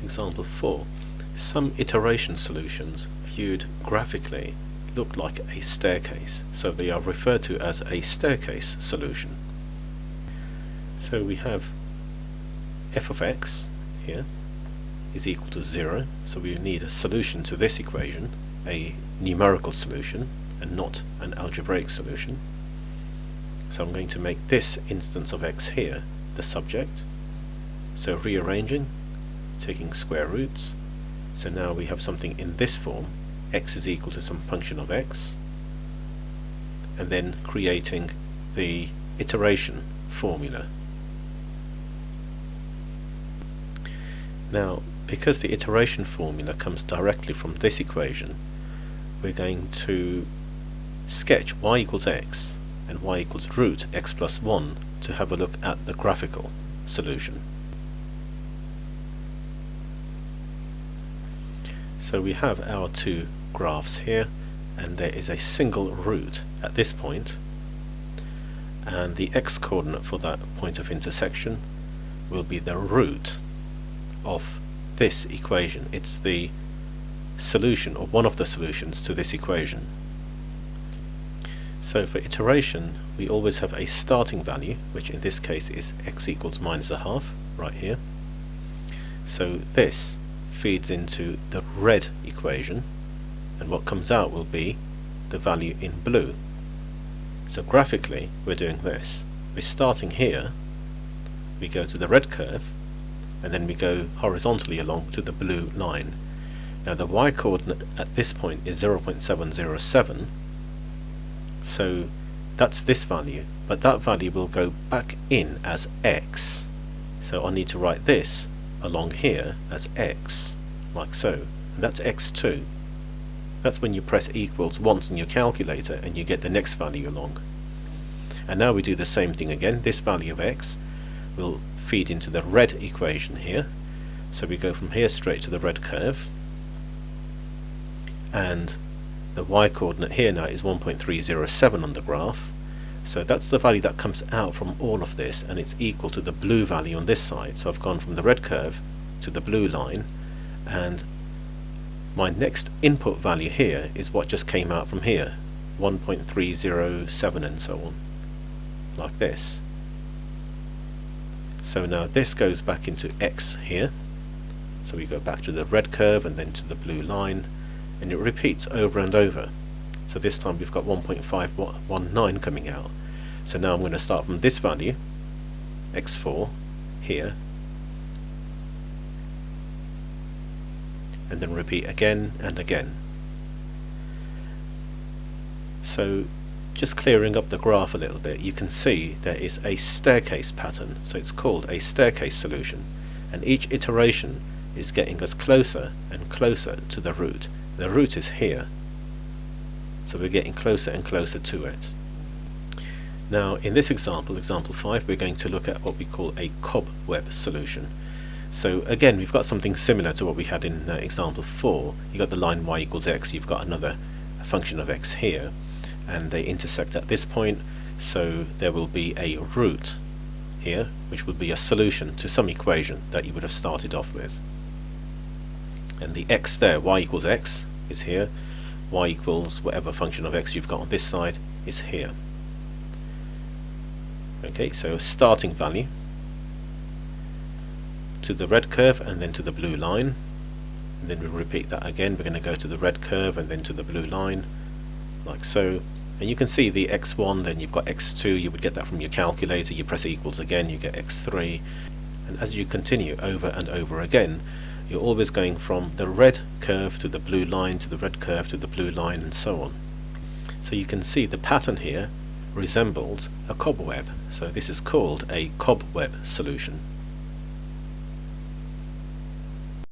Example 4. Some iteration solutions viewed graphically look like a staircase, so they are referred to as a staircase solution. So we have f of x here is equal to 0, so we need a solution to this equation, a numerical solution and not an algebraic solution. So I'm going to make this instance of x here the subject, so rearranging, taking square roots, so now we have something in this form, x is equal to some function of x, and then creating the iteration formula. Now, because the iteration formula comes directly from this equation, we're going to sketch y equals x and y equals root x plus 1 to have a look at the graphical solution. So we have our two graphs here, and there is a single root at this point, and the x coordinate for that point of intersection will be the root of this equation. It's the solution, or one of the solutions to this equation. So for iteration we always have a starting value, which in this case is x equals minus a half, right here. So this feeds into the red equation, and what comes out will be the value in blue. So graphically we're doing this. We're starting here, we go to the red curve, and then we go horizontally along to the blue line. Now the y coordinate at this point is 0.707, so that's this value, but that value will go back in as x. So I need to write this along here as x, like so, and that's x2. That's when you press equals once in your calculator and you get the next value along. And now we do the same thing again. This value of x will feed into the red equation here, so we go from here straight to the red curve, and the y coordinate here now is 1.307 on the graph, so that's the value that comes out from all of this, and it's equal to the blue value on this side. So I've gone from the red curve to the blue line, and my next input value here is what just came out from here, 1.307 and so on, like this. So now this goes back into x here, so we go back to the red curve and then to the blue line, and it repeats over and over. So this time we've got 1.519 coming out. So now I'm going to start from this value, x4, here, and then repeat again and again. So just clearing up the graph a little bit, you can see there is a staircase pattern, so it's called a staircase solution, and each iteration is getting us closer and closer to the root. The root is here, so we're getting closer and closer to it. Now in this example, example 5, we're going to look at what we call a cobweb solution. So again, we've got something similar to what we had in example 4. You've got the line y equals x, you've got another function of x here, and they intersect at this point, so there will be a root here, which would be a solution to some equation that you would have started off with. And the x there, y equals x, is here, y equals whatever function of x you've got on this side is here. Okay, so starting value to the red curve and then to the blue line, and then we'll repeat that again. We're going to go to the red curve and then to the blue line, like so. And you can see the x1, then you've got x2, you would get that from your calculator, you press equals again, you get x3, and as you continue over and over again, you're always going from the red curve to the blue line, to the red curve to the blue line, and so on. So you can see the pattern here resembles a cobweb, so this is called a cobweb solution.